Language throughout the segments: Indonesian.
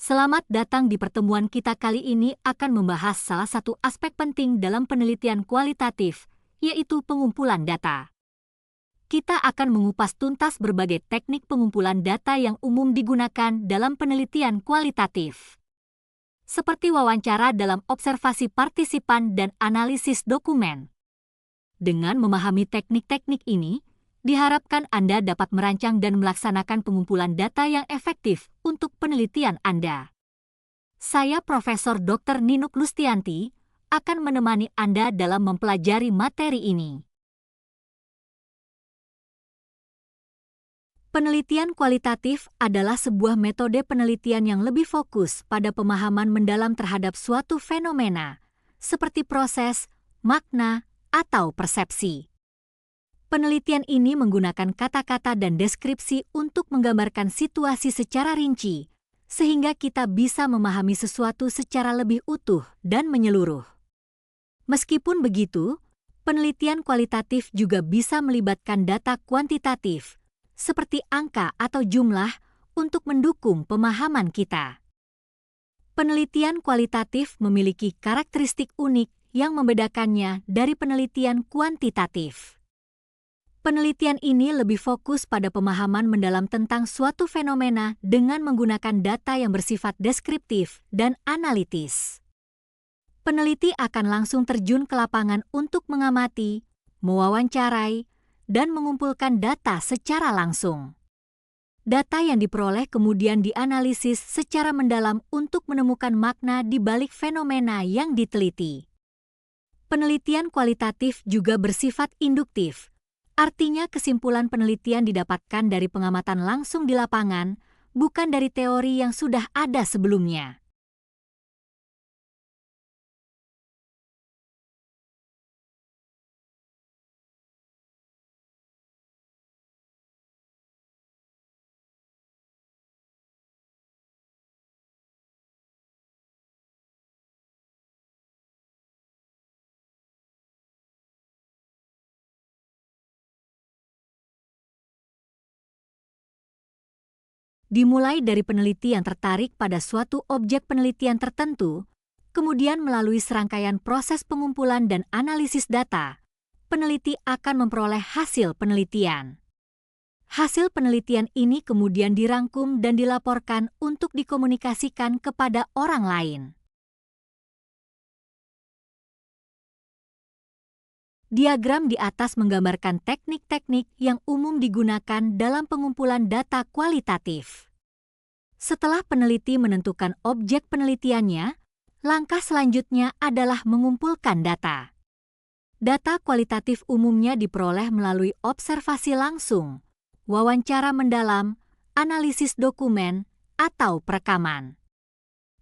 Selamat datang di pertemuan kita kali ini akan membahas salah satu aspek penting dalam penelitian kualitatif, yaitu pengumpulan data. Kita akan mengupas tuntas berbagai teknik pengumpulan data yang umum digunakan dalam penelitian kualitatif. Seperti wawancara dalam observasi partisipan dan analisis dokumen. Dengan memahami teknik-teknik ini, diharapkan Anda dapat merancang dan melaksanakan pengumpulan data yang efektif untuk penelitian Anda. Saya Profesor Dr. Ninuk Lustianti akan menemani Anda dalam mempelajari materi ini. Penelitian kualitatif adalah sebuah metode penelitian yang lebih fokus pada pemahaman mendalam terhadap suatu fenomena, seperti proses, makna, atau persepsi. Penelitian ini menggunakan kata-kata dan deskripsi untuk menggambarkan situasi secara rinci, sehingga kita bisa memahami sesuatu secara lebih utuh dan menyeluruh. Meskipun begitu, penelitian kualitatif juga bisa melibatkan data kuantitatif, seperti angka atau jumlah, untuk mendukung pemahaman kita. Penelitian kualitatif memiliki karakteristik unik yang membedakannya dari penelitian kuantitatif. Penelitian ini lebih fokus pada pemahaman mendalam tentang suatu fenomena dengan menggunakan data yang bersifat deskriptif dan analitis. Peneliti akan langsung terjun ke lapangan untuk mengamati, mewawancarai, dan mengumpulkan data secara langsung. Data yang diperoleh kemudian dianalisis secara mendalam untuk menemukan makna di balik fenomena yang diteliti. Penelitian kualitatif juga bersifat induktif. Artinya kesimpulan penelitian didapatkan dari pengamatan langsung di lapangan, bukan dari teori yang sudah ada sebelumnya. Dimulai dari peneliti yang tertarik pada suatu objek penelitian tertentu, kemudian melalui serangkaian proses pengumpulan dan analisis data, peneliti akan memperoleh hasil penelitian. Hasil penelitian ini kemudian dirangkum dan dilaporkan untuk dikomunikasikan kepada orang lain. Diagram di atas menggambarkan teknik-teknik yang umum digunakan dalam pengumpulan data kualitatif. Setelah peneliti menentukan objek penelitiannya, langkah selanjutnya adalah mengumpulkan data. Data kualitatif umumnya diperoleh melalui observasi langsung, wawancara mendalam, analisis dokumen, atau perekaman.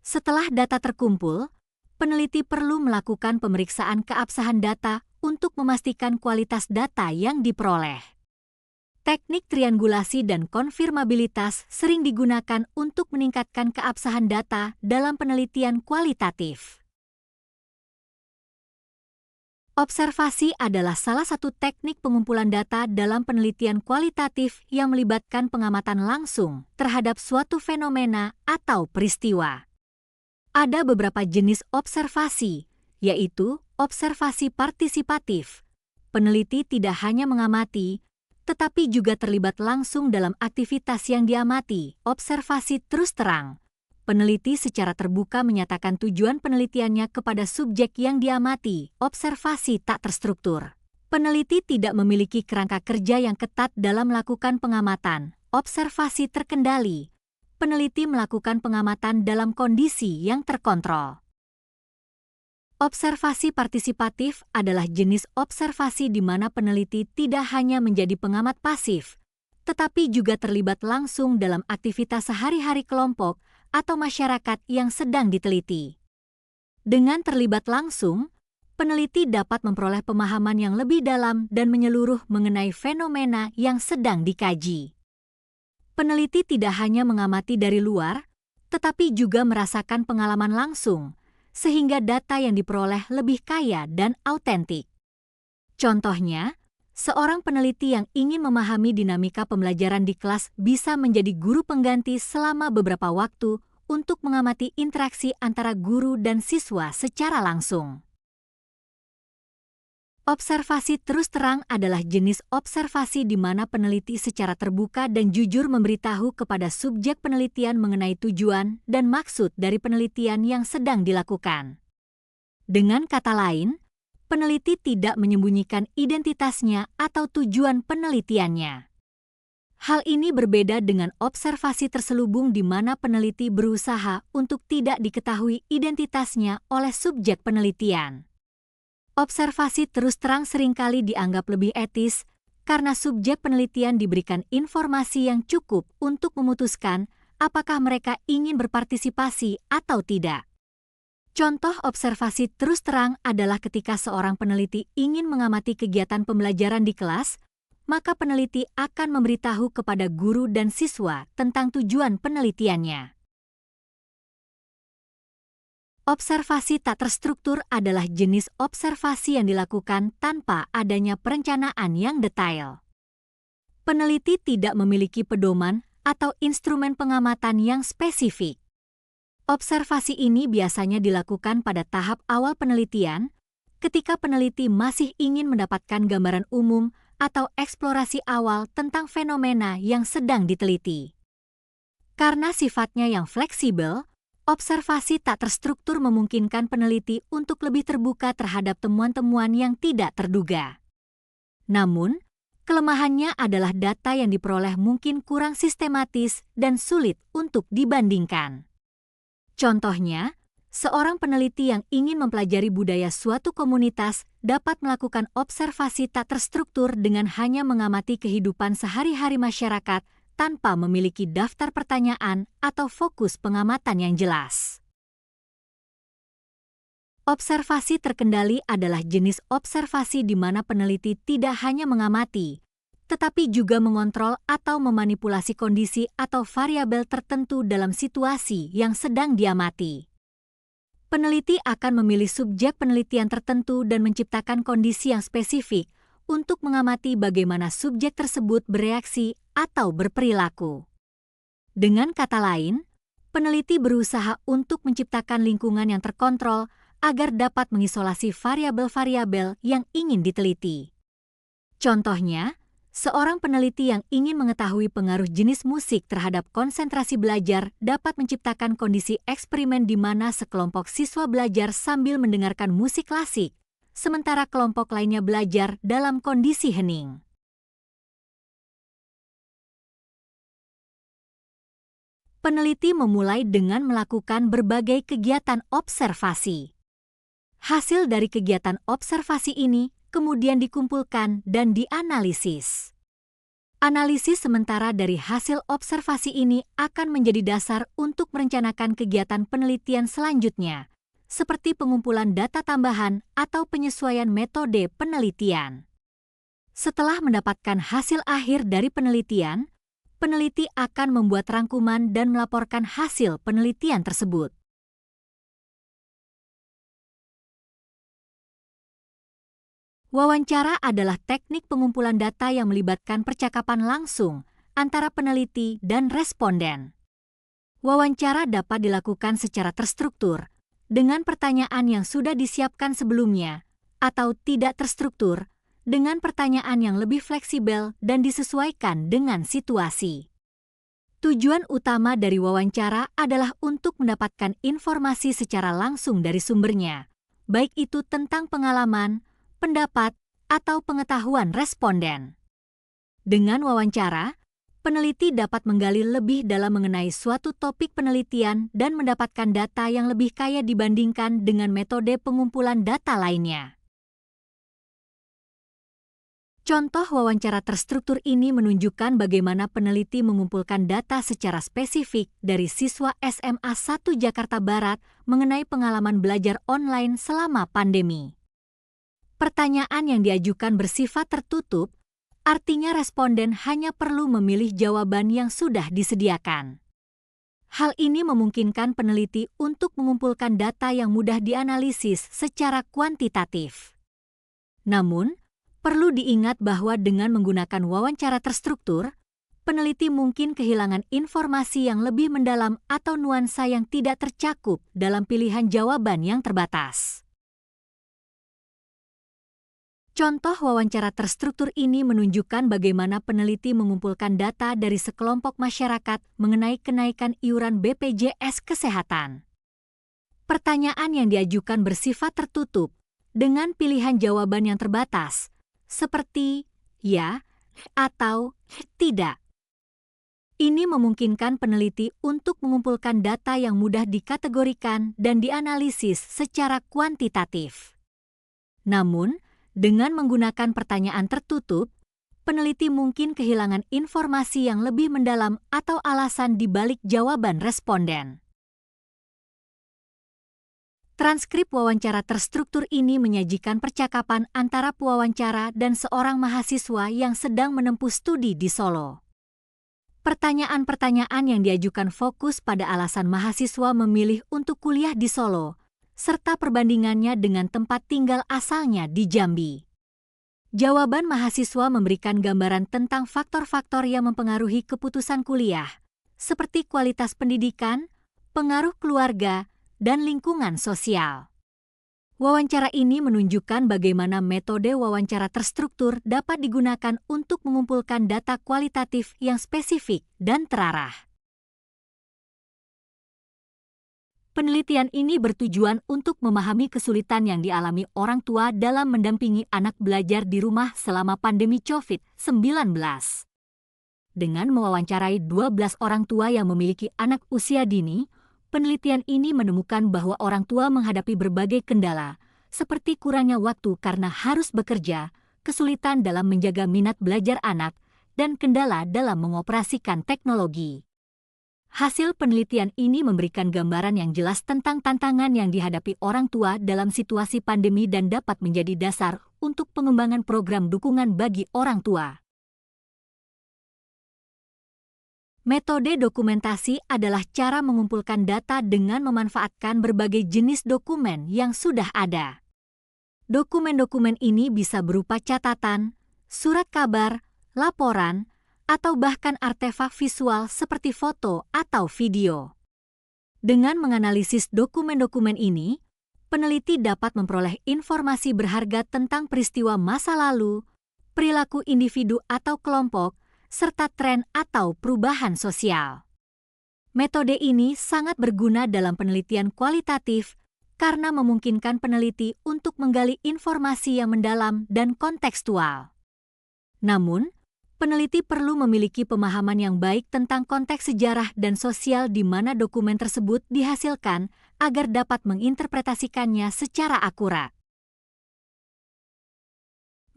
Setelah data terkumpul, peneliti perlu melakukan pemeriksaan keabsahan data untuk memastikan kualitas data yang diperoleh. Teknik triangulasi dan konfirmabilitas sering digunakan untuk meningkatkan keabsahan data dalam penelitian kualitatif. Observasi adalah salah satu teknik pengumpulan data dalam penelitian kualitatif yang melibatkan pengamatan langsung terhadap suatu fenomena atau peristiwa. Ada beberapa jenis observasi, yaitu observasi partisipatif. Peneliti tidak hanya mengamati, tetapi juga terlibat langsung dalam aktivitas yang diamati. Observasi terus terang. Peneliti secara terbuka menyatakan tujuan penelitiannya kepada subjek yang diamati. Observasi tak terstruktur. Peneliti tidak memiliki kerangka kerja yang ketat dalam melakukan pengamatan. Observasi terkendali. Peneliti melakukan pengamatan dalam kondisi yang terkontrol. Observasi partisipatif adalah jenis observasi di mana peneliti tidak hanya menjadi pengamat pasif, tetapi juga terlibat langsung dalam aktivitas sehari-hari kelompok atau masyarakat yang sedang diteliti. Dengan terlibat langsung, peneliti dapat memperoleh pemahaman yang lebih dalam dan menyeluruh mengenai fenomena yang sedang dikaji. Peneliti tidak hanya mengamati dari luar, tetapi juga merasakan pengalaman langsung, sehingga data yang diperoleh lebih kaya dan autentik. Contohnya, seorang peneliti yang ingin memahami dinamika pembelajaran di kelas bisa menjadi guru pengganti selama beberapa waktu untuk mengamati interaksi antara guru dan siswa secara langsung. Observasi terus terang adalah jenis observasi di mana peneliti secara terbuka dan jujur memberitahu kepada subjek penelitian mengenai tujuan dan maksud dari penelitian yang sedang dilakukan. Dengan kata lain, peneliti tidak menyembunyikan identitasnya atau tujuan penelitiannya. Hal ini berbeda dengan observasi terselubung di mana peneliti berusaha untuk tidak diketahui identitasnya oleh subjek penelitian. Observasi terus terang seringkali dianggap lebih etis karena subjek penelitian diberikan informasi yang cukup untuk memutuskan apakah mereka ingin berpartisipasi atau tidak. Contoh observasi terus terang adalah ketika seorang peneliti ingin mengamati kegiatan pembelajaran di kelas, maka peneliti akan memberitahu kepada guru dan siswa tentang tujuan penelitiannya. Observasi tak terstruktur adalah jenis observasi yang dilakukan tanpa adanya perencanaan yang detail. Peneliti tidak memiliki pedoman atau instrumen pengamatan yang spesifik. Observasi ini biasanya dilakukan pada tahap awal penelitian, ketika peneliti masih ingin mendapatkan gambaran umum atau eksplorasi awal tentang fenomena yang sedang diteliti. Karena sifatnya yang fleksibel, observasi tak terstruktur memungkinkan peneliti untuk lebih terbuka terhadap temuan-temuan yang tidak terduga. Namun, kelemahannya adalah data yang diperoleh mungkin kurang sistematis dan sulit untuk dibandingkan. Contohnya, seorang peneliti yang ingin mempelajari budaya suatu komunitas dapat melakukan observasi tak terstruktur dengan hanya mengamati kehidupan sehari-hari masyarakat tanpa memiliki daftar pertanyaan atau fokus pengamatan yang jelas. Observasi terkendali adalah jenis observasi di mana peneliti tidak hanya mengamati, tetapi juga mengontrol atau memanipulasi kondisi atau variabel tertentu dalam situasi yang sedang diamati. Peneliti akan memilih subjek penelitian tertentu dan menciptakan kondisi yang spesifik untuk mengamati bagaimana subjek tersebut bereaksi atau berperilaku. Dengan kata lain, peneliti berusaha untuk menciptakan lingkungan yang terkontrol agar dapat mengisolasi variabel-variabel yang ingin diteliti. Contohnya, seorang peneliti yang ingin mengetahui pengaruh jenis musik terhadap konsentrasi belajar dapat menciptakan kondisi eksperimen di mana sekelompok siswa belajar sambil mendengarkan musik klasik, sementara kelompok lainnya belajar dalam kondisi hening. Peneliti memulai dengan melakukan berbagai kegiatan observasi. Hasil dari kegiatan observasi ini kemudian dikumpulkan dan dianalisis. Analisis sementara dari hasil observasi ini akan menjadi dasar untuk merencanakan kegiatan penelitian selanjutnya, seperti pengumpulan data tambahan atau penyesuaian metode penelitian. Setelah mendapatkan hasil akhir dari penelitian, peneliti akan membuat rangkuman dan melaporkan hasil penelitian tersebut. Wawancara adalah teknik pengumpulan data yang melibatkan percakapan langsung antara peneliti dan responden. Wawancara dapat dilakukan secara terstruktur, dengan pertanyaan yang sudah disiapkan sebelumnya, atau tidak terstruktur, dengan pertanyaan yang lebih fleksibel dan disesuaikan dengan situasi. Tujuan utama dari wawancara adalah untuk mendapatkan informasi secara langsung dari sumbernya, baik itu tentang pengalaman, pendapat, atau pengetahuan responden. Dengan wawancara, peneliti dapat menggali lebih dalam mengenai suatu topik penelitian dan mendapatkan data yang lebih kaya dibandingkan dengan metode pengumpulan data lainnya. Contoh wawancara terstruktur ini menunjukkan bagaimana peneliti mengumpulkan data secara spesifik dari siswa SMA 1 Jakarta Barat mengenai pengalaman belajar online selama pandemi. Pertanyaan yang diajukan bersifat tertutup, artinya responden hanya perlu memilih jawaban yang sudah disediakan. Hal ini memungkinkan peneliti untuk mengumpulkan data yang mudah dianalisis secara kuantitatif. Namun, perlu diingat bahwa dengan menggunakan wawancara terstruktur, peneliti mungkin kehilangan informasi yang lebih mendalam atau nuansa yang tidak tercakup dalam pilihan jawaban yang terbatas. Contoh wawancara terstruktur ini menunjukkan bagaimana peneliti mengumpulkan data dari sekelompok masyarakat mengenai kenaikan iuran BPJS Kesehatan. Pertanyaan yang diajukan bersifat tertutup dengan pilihan jawaban yang terbatas, seperti ya atau tidak. Ini memungkinkan peneliti untuk mengumpulkan data yang mudah dikategorikan dan dianalisis secara kuantitatif. Namun, dengan menggunakan pertanyaan tertutup, peneliti mungkin kehilangan informasi yang lebih mendalam atau alasan di balik jawaban responden. Transkrip wawancara terstruktur ini menyajikan percakapan antara pewawancara dan seorang mahasiswa yang sedang menempuh studi di Solo. Pertanyaan-pertanyaan yang diajukan fokus pada alasan mahasiswa memilih untuk kuliah di Solo, serta perbandingannya dengan tempat tinggal asalnya di Jambi. Jawaban mahasiswa memberikan gambaran tentang faktor-faktor yang mempengaruhi keputusan kuliah, seperti kualitas pendidikan, pengaruh keluarga, dan lingkungan sosial. Wawancara ini menunjukkan bagaimana metode wawancara terstruktur dapat digunakan untuk mengumpulkan data kualitatif yang spesifik dan terarah. Penelitian ini bertujuan untuk memahami kesulitan yang dialami orang tua dalam mendampingi anak belajar di rumah selama pandemi COVID-19. Dengan mewawancarai 12 orang tua yang memiliki anak usia dini, penelitian ini menemukan bahwa orang tua menghadapi berbagai kendala, seperti kurangnya waktu karena harus bekerja, kesulitan dalam menjaga minat belajar anak, dan kendala dalam mengoperasikan teknologi. Hasil penelitian ini memberikan gambaran yang jelas tentang tantangan yang dihadapi orang tua dalam situasi pandemi dan dapat menjadi dasar untuk pengembangan program dukungan bagi orang tua. Metode dokumentasi adalah cara mengumpulkan data dengan memanfaatkan berbagai jenis dokumen yang sudah ada. Dokumen-dokumen ini bisa berupa catatan, surat kabar, laporan, atau bahkan artefak visual seperti foto atau video. Dengan menganalisis dokumen-dokumen ini, peneliti dapat memperoleh informasi berharga tentang peristiwa masa lalu, perilaku individu atau kelompok, serta tren atau perubahan sosial. Metode ini sangat berguna dalam penelitian kualitatif karena memungkinkan peneliti untuk menggali informasi yang mendalam dan kontekstual. Namun, peneliti perlu memiliki pemahaman yang baik tentang konteks sejarah dan sosial di mana dokumen tersebut dihasilkan agar dapat menginterpretasikannya secara akurat.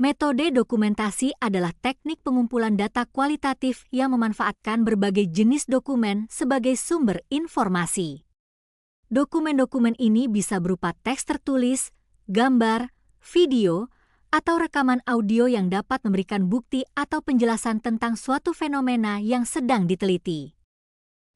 Metode dokumentasi adalah teknik pengumpulan data kualitatif yang memanfaatkan berbagai jenis dokumen sebagai sumber informasi. Dokumen-dokumen ini bisa berupa teks tertulis, gambar, video, atau rekaman audio yang dapat memberikan bukti atau penjelasan tentang suatu fenomena yang sedang diteliti.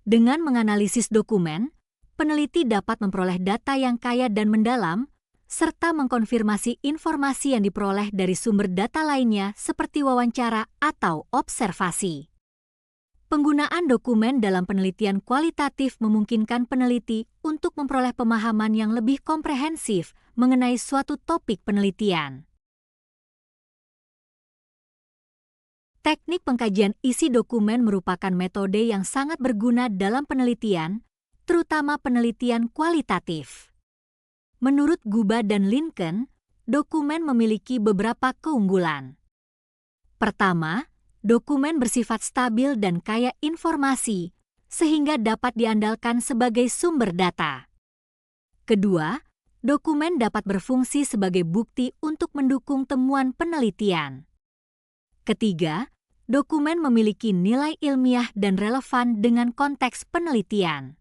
Dengan menganalisis dokumen, peneliti dapat memperoleh data yang kaya dan mendalam, serta mengkonfirmasi informasi yang diperoleh dari sumber data lainnya seperti wawancara atau observasi. Penggunaan dokumen dalam penelitian kualitatif memungkinkan peneliti untuk memperoleh pemahaman yang lebih komprehensif mengenai suatu topik penelitian. Teknik pengkajian isi dokumen merupakan metode yang sangat berguna dalam penelitian, terutama penelitian kualitatif. Menurut Guba dan Lincoln, dokumen memiliki beberapa keunggulan. Pertama, dokumen bersifat stabil dan kaya informasi, sehingga dapat diandalkan sebagai sumber data. Kedua, dokumen dapat berfungsi sebagai bukti untuk mendukung temuan penelitian. Ketiga, dokumen memiliki nilai ilmiah dan relevan dengan konteks penelitian.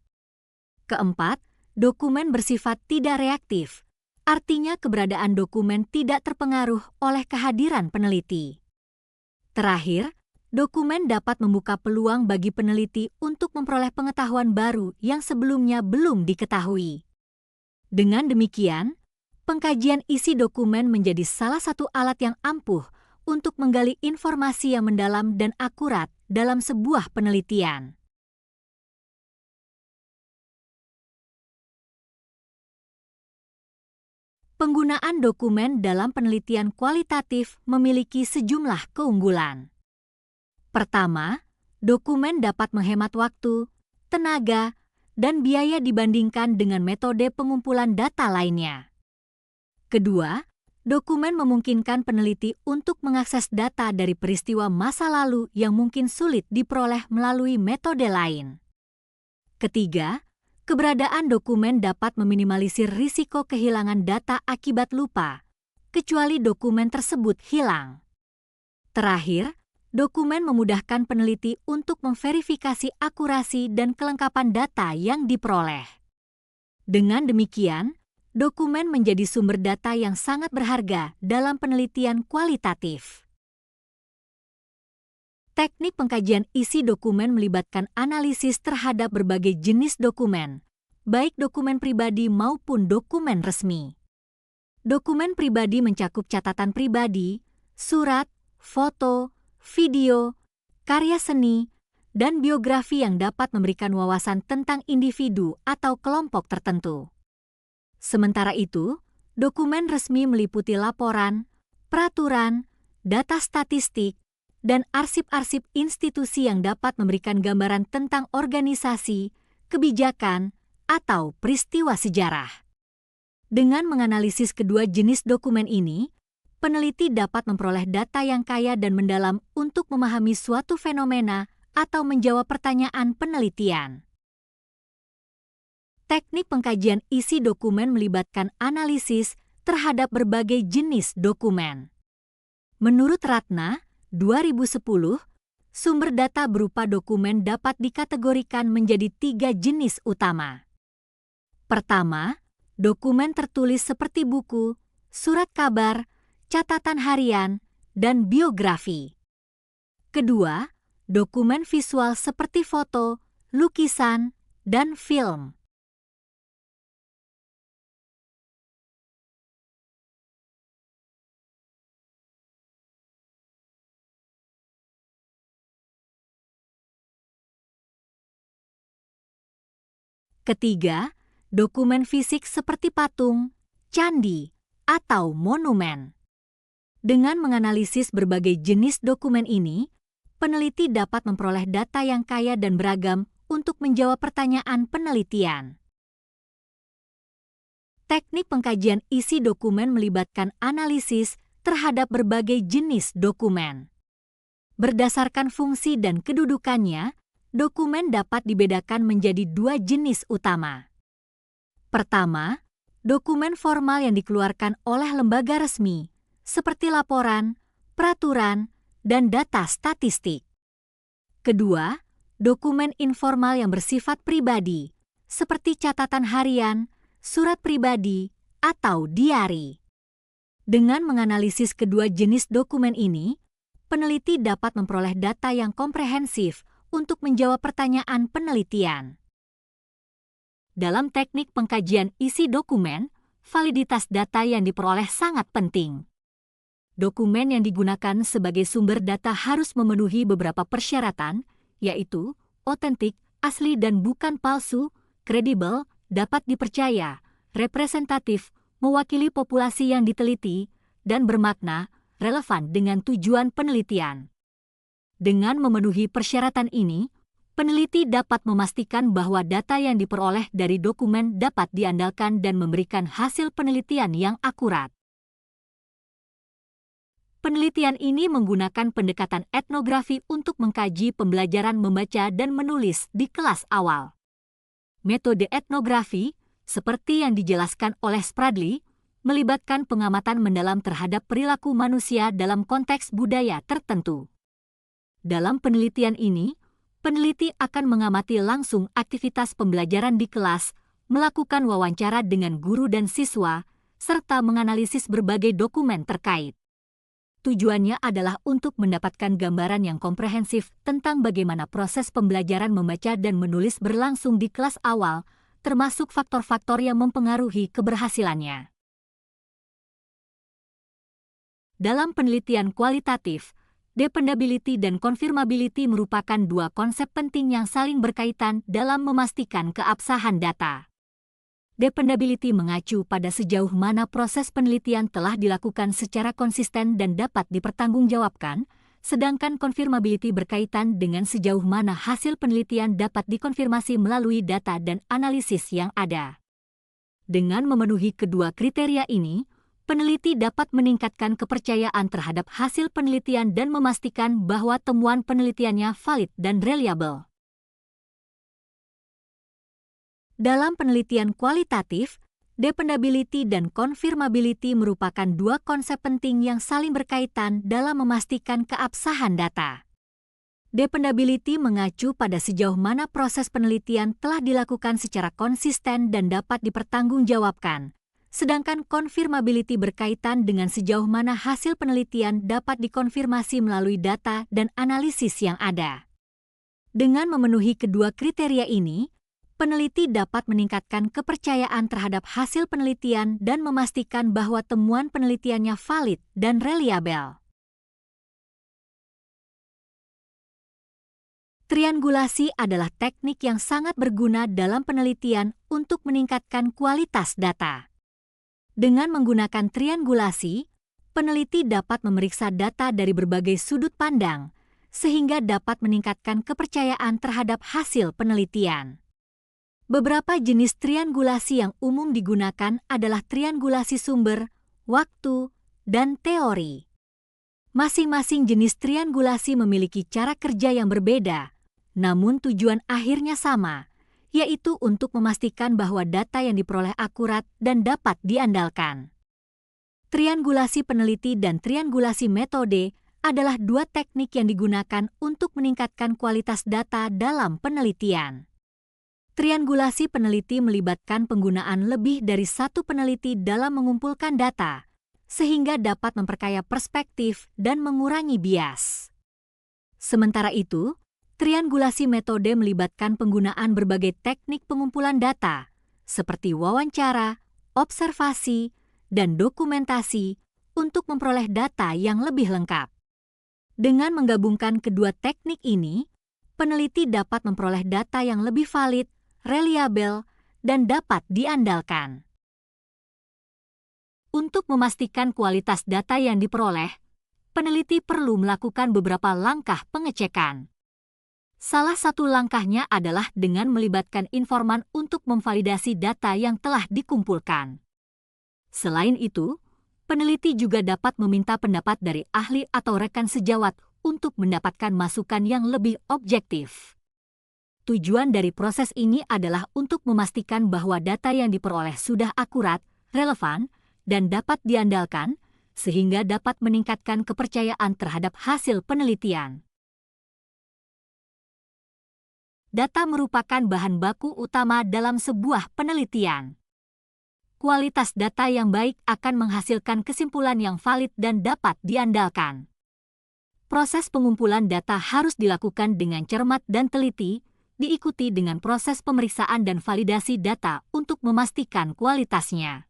Keempat, dokumen bersifat tidak reaktif, artinya keberadaan dokumen tidak terpengaruh oleh kehadiran peneliti. Terakhir, dokumen dapat membuka peluang bagi peneliti untuk memperoleh pengetahuan baru yang sebelumnya belum diketahui. Dengan demikian, pengkajian isi dokumen menjadi salah satu alat yang ampuh untuk menggali informasi yang mendalam dan akurat dalam sebuah penelitian. Penggunaan dokumen dalam penelitian kualitatif memiliki sejumlah keunggulan. Pertama, dokumen dapat menghemat waktu, tenaga, dan biaya dibandingkan dengan metode pengumpulan data lainnya. Kedua, dokumen memungkinkan peneliti untuk mengakses data dari peristiwa masa lalu yang mungkin sulit diperoleh melalui metode lain. Ketiga, keberadaan dokumen dapat meminimalisir risiko kehilangan data akibat lupa, kecuali dokumen tersebut hilang. Terakhir, dokumen memudahkan peneliti untuk memverifikasi akurasi dan kelengkapan data yang diperoleh. Dengan demikian, dokumen menjadi sumber data yang sangat berharga dalam penelitian kualitatif. Teknik pengkajian isi dokumen melibatkan analisis terhadap berbagai jenis dokumen, baik dokumen pribadi maupun dokumen resmi. Dokumen pribadi mencakup catatan pribadi, surat, foto, video, karya seni, dan biografi yang dapat memberikan wawasan tentang individu atau kelompok tertentu. Sementara itu, dokumen resmi meliputi laporan, peraturan, data statistik, dan arsip-arsip institusi yang dapat memberikan gambaran tentang organisasi, kebijakan, atau peristiwa sejarah. Dengan menganalisis kedua jenis dokumen ini, peneliti dapat memperoleh data yang kaya dan mendalam untuk memahami suatu fenomena atau menjawab pertanyaan penelitian. Teknik pengkajian isi dokumen melibatkan analisis terhadap berbagai jenis dokumen. Menurut Ratna, 2010, sumber data berupa dokumen dapat dikategorikan menjadi 3 jenis utama. Pertama, dokumen tertulis seperti buku, surat kabar, catatan harian, dan biografi. Kedua, dokumen visual seperti foto, lukisan, dan film. Ketiga, dokumen fisik seperti patung, candi, atau monumen. Dengan menganalisis berbagai jenis dokumen ini, peneliti dapat memperoleh data yang kaya dan beragam untuk menjawab pertanyaan penelitian. Teknik pengkajian isi dokumen melibatkan analisis terhadap berbagai jenis dokumen. Berdasarkan fungsi dan kedudukannya, dokumen dapat dibedakan menjadi 2 jenis utama. Pertama, dokumen formal yang dikeluarkan oleh lembaga resmi, seperti laporan, peraturan, dan data statistik. Kedua, dokumen informal yang bersifat pribadi, seperti catatan harian, surat pribadi, atau diari. Dengan menganalisis kedua jenis dokumen ini, peneliti dapat memperoleh data yang komprehensif untuk menjawab pertanyaan penelitian. Dalam teknik pengkajian isi dokumen, validitas data yang diperoleh sangat penting. Dokumen yang digunakan sebagai sumber data harus memenuhi beberapa persyaratan, yaitu otentik, asli dan bukan palsu, kredibel, dapat dipercaya, representatif, mewakili populasi yang diteliti, dan bermakna, relevan dengan tujuan penelitian. Dengan memenuhi persyaratan ini, peneliti dapat memastikan bahwa data yang diperoleh dari dokumen dapat diandalkan dan memberikan hasil penelitian yang akurat. Penelitian ini menggunakan pendekatan etnografi untuk mengkaji pembelajaran membaca dan menulis di kelas awal. Metode etnografi, seperti yang dijelaskan oleh Spradley, melibatkan pengamatan mendalam terhadap perilaku manusia dalam konteks budaya tertentu. Dalam penelitian ini, peneliti akan mengamati langsung aktivitas pembelajaran di kelas, melakukan wawancara dengan guru dan siswa, serta menganalisis berbagai dokumen terkait. Tujuannya adalah untuk mendapatkan gambaran yang komprehensif tentang bagaimana proses pembelajaran membaca dan menulis berlangsung di kelas awal, termasuk faktor-faktor yang mempengaruhi keberhasilannya. Dalam penelitian kualitatif, Dependability dan confirmability merupakan dua konsep penting yang saling berkaitan dalam memastikan keabsahan data. Dependability mengacu pada sejauh mana proses penelitian telah dilakukan secara konsisten dan dapat dipertanggungjawabkan, sedangkan confirmability berkaitan dengan sejauh mana hasil penelitian dapat dikonfirmasi melalui data dan analisis yang ada. Dengan memenuhi kedua kriteria ini, peneliti dapat meningkatkan kepercayaan terhadap hasil penelitian dan memastikan bahwa temuan penelitiannya valid dan reliable. Dalam penelitian kualitatif, dependability dan confirmability merupakan dua konsep penting yang saling berkaitan dalam memastikan keabsahan data. Dependability mengacu pada sejauh mana proses penelitian telah dilakukan secara konsisten dan dapat dipertanggungjawabkan, sedangkan confirmability berkaitan dengan sejauh mana hasil penelitian dapat dikonfirmasi melalui data dan analisis yang ada. Dengan memenuhi kedua kriteria ini, peneliti dapat meningkatkan kepercayaan terhadap hasil penelitian dan memastikan bahwa temuan penelitiannya valid dan reliable. Triangulasi adalah teknik yang sangat berguna dalam penelitian untuk meningkatkan kualitas data. Dengan menggunakan triangulasi, peneliti dapat memeriksa data dari berbagai sudut pandang, sehingga dapat meningkatkan kepercayaan terhadap hasil penelitian. Beberapa jenis triangulasi yang umum digunakan adalah triangulasi sumber, waktu, dan teori. Masing-masing jenis triangulasi memiliki cara kerja yang berbeda, namun tujuan akhirnya sama, yaitu untuk memastikan bahwa data yang diperoleh akurat dan dapat diandalkan. Triangulasi peneliti dan triangulasi metode adalah dua teknik yang digunakan untuk meningkatkan kualitas data dalam penelitian. Triangulasi peneliti melibatkan penggunaan lebih dari satu peneliti dalam mengumpulkan data, sehingga dapat memperkaya perspektif dan mengurangi bias. Sementara itu, triangulasi metode melibatkan penggunaan berbagai teknik pengumpulan data, seperti wawancara, observasi, dan dokumentasi untuk memperoleh data yang lebih lengkap. Dengan menggabungkan kedua teknik ini, peneliti dapat memperoleh data yang lebih valid, reliable, dan dapat diandalkan. Untuk memastikan kualitas data yang diperoleh, peneliti perlu melakukan beberapa langkah pengecekan. Salah satu langkahnya adalah dengan melibatkan informan untuk memvalidasi data yang telah dikumpulkan. Selain itu, peneliti juga dapat meminta pendapat dari ahli atau rekan sejawat untuk mendapatkan masukan yang lebih objektif. Tujuan dari proses ini adalah untuk memastikan bahwa data yang diperoleh sudah akurat, relevan, dan dapat diandalkan, sehingga dapat meningkatkan kepercayaan terhadap hasil penelitian. Data merupakan bahan baku utama dalam sebuah penelitian. Kualitas data yang baik akan menghasilkan kesimpulan yang valid dan dapat diandalkan. Proses pengumpulan data harus dilakukan dengan cermat dan teliti, diikuti dengan proses pemeriksaan dan validasi data untuk memastikan kualitasnya.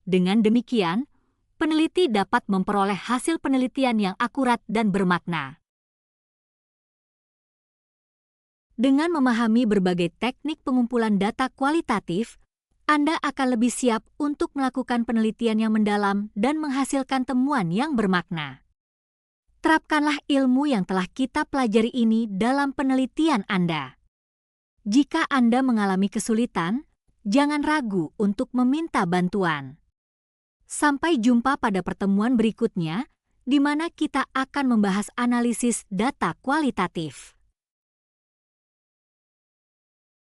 Dengan demikian, peneliti dapat memperoleh hasil penelitian yang akurat dan bermakna. Dengan memahami berbagai teknik pengumpulan data kualitatif, Anda akan lebih siap untuk melakukan penelitian yang mendalam dan menghasilkan temuan yang bermakna. Terapkanlah ilmu yang telah kita pelajari ini dalam penelitian Anda. Jika Anda mengalami kesulitan, jangan ragu untuk meminta bantuan. Sampai jumpa pada pertemuan berikutnya, di mana kita akan membahas analisis data kualitatif.